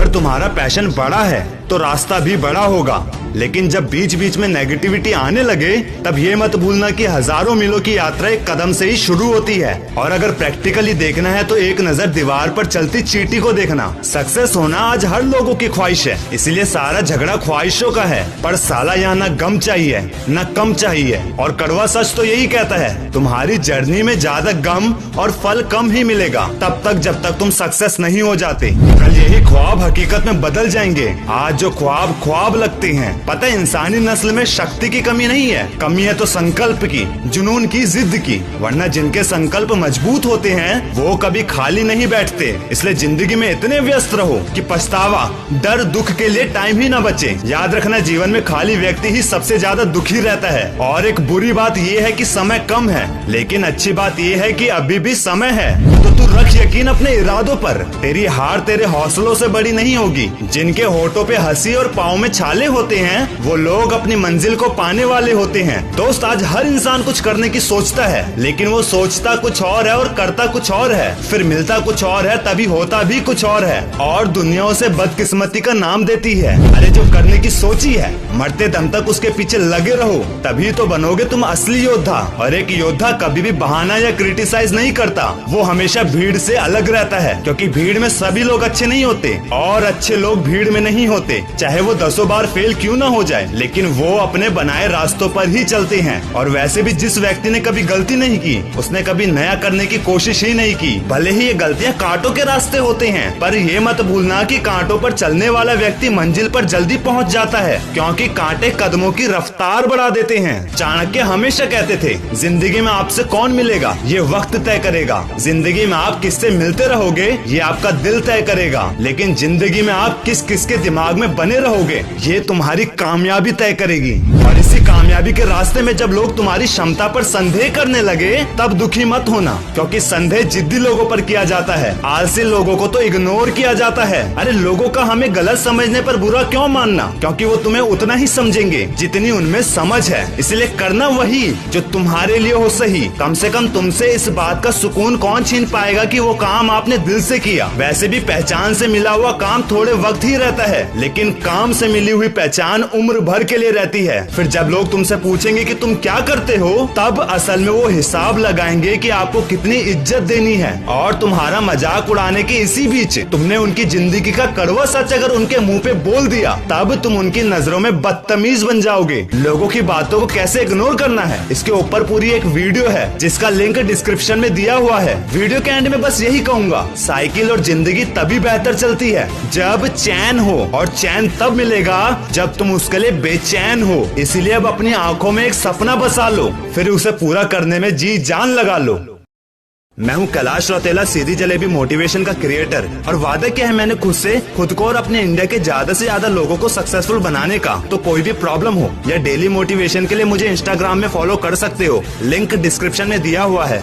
अगर तुम्हारा पैशन बड़ा है तो रास्ता भी बड़ा होगा, लेकिन जब बीच बीच में नेगेटिविटी आने लगे तब ये मत भूलना कि हजारों मीलों की यात्रा एक कदम से ही शुरू होती है। और अगर प्रैक्टिकली देखना है तो एक नजर दीवार पर चलती चींटी को देखना। सक्सेस होना आज हर लोगों की ख्वाहिश है, इसलिए सारा झगड़ा ख्वाहिशों का है। पर साला यहाँ न गम चाहिए न कम चाहिए, और कड़वा सच तो यही कहता है तुम्हारी जर्नी में ज्यादा गम और फल कम ही मिलेगा तब तक जब तक तुम सक्सेस नहीं हो जाते। कल यही ख्वाब हकीकत में बदल जाएंगे। आज जो ख्वाब ख्वाब लगते हैं, पता है इंसानी नस्ल में शक्ति की कमी नहीं है, कमी है तो संकल्प की, जुनून की, जिद की। वरना जिनके संकल्प मजबूत होते हैं वो कभी खाली नहीं बैठते। इसलिए जिंदगी में इतने व्यस्त रहो कि पछतावा, डर, दुख के लिए टाइम ही न बचे। याद रखना जीवन में खाली व्यक्ति ही सबसे ज्यादा दुखी रहता है। और एक बुरी बात ये है कि समय कम है, लेकिन अच्छी बात ये है कि अभी भी समय है। तो तू रख यकीन अपने इरादों पर। तेरी हार तेरे हौसलों से बड़ी नहीं होगी। जिनके होठों पे हंसी और पाँव में छाले होते हैं वो लोग अपनी मंजिल को पाने वाले होते हैं। दोस्त, आज हर इंसान कुछ करने की सोचता है, लेकिन वो सोचता कुछ और है और करता कुछ और है, फिर मिलता कुछ और है, तभी होता भी कुछ और है। और दुनिया उसे बदकिस्मती का नाम देती है। अरे जो करने की सोची है, मरते दम तक उसके पीछे लगे रहो, तभी तो बनोगे तुम असली योद्धा। और एक योद्धा कभी भी बहाना या क्रिटिसाइज नहीं करता, वो हमेशा भीड़ से अलग रहता है, क्योंकि भीड़ में सभी लोग अच्छे नहीं होते और अच्छे लोग भीड़ में नहीं होते। चाहे वो 10 बार फेल क्यों न हो जाए, लेकिन वो अपने बनाए रास्तों पर ही चलते हैं। और वैसे भी जिस व्यक्ति ने कभी गलती नहीं की, उसने कभी नया करने की कोशिश ही नहीं की। भले ही ये गलतियाँ कांटों के रास्ते होते हैं, पर ये मत भूलना कि कांटों पर चलने वाला व्यक्ति मंजिल पर जल्दी पहुंच जाता है, क्योंकि कांटे कदमों की रफ्तार बढ़ा देते हैं। चाणक्य हमेशा कहते थे, जिंदगी में आपसे कौन मिलेगा ये वक्त तय करेगा। जिंदगी में आप किससे मिलते रहोगे ये आपका दिल तय करेगा, लेकिन जिंदगी में आप किस किसके दिमाग में बने रहोगे ये तुम्हारी कामयाबी तय करेगी। और इसी कामयाबी के रास्ते में जब लोग तुम्हारी क्षमता पर संदेह करने लगे तब दुखी मत होना, क्योंकि संदेह जिद्दी लोगों पर किया जाता है, आलसी लोगों को तो इग्नोर किया जाता है। अरे लोगों का हमें गलत समझने पर बुरा क्यों मानना, क्योंकि वो तुम्हें उतना ही समझेंगे जितनी उनमें समझ है। इसलिए करना वही जो तुम्हारे लिए हो सही। कम से कम तुमसे इस बात का सुकून कौन छीन पाएगा कि वो काम आपने दिल से किया। वैसे भी पहचान से मिला हुआ काम थोड़े वक्त ही रहता है, लेकिन काम से मिली हुई पहचान उम्र भर के लिए रहती है। फिर जब लोग तुमसे पूछेंगे कि तुम क्या करते हो, तब असल में वो हिसाब लगाएंगे कि आपको कितनी इज्जत देनी है। और तुम्हारा मजाक उड़ाने के इसी बीच तुमने उनकी जिंदगी का कड़वा सच अगर उनके मुंह पे बोल दिया, तब तुम उनकी नजरों में बदतमीज बन जाओगे। लोगों की बातों को कैसे इग्नोर करना है, इसके ऊपर पूरी एक वीडियो है जिसका लिंक डिस्क्रिप्शन में दिया हुआ है। वीडियो के एंड में बस यही कहूंगा, साइकिल और जिंदगी तभी बेहतर चलती है जब चैन हो, और चैन तब मिलेगा जब तुम उसके लिए बेचैन हो। इसीलिए अब अपनी आंखों में एक सपना बसा लो, फिर उसे पूरा करने में जी जान लगा लो। मैं हूँ कैलाश रौतेला, सीधी जलेबी मोटिवेशन का क्रिएटर, और वादा किया है मैंने खुद को और अपने इंडिया के ज्यादा से ज्यादा लोगों को सक्सेसफुल बनाने का। तो कोई भी प्रॉब्लम हो या डेली मोटिवेशन के लिए मुझे इंस्टाग्राम में फॉलो कर सकते हो, लिंक डिस्क्रिप्शन में दिया हुआ है।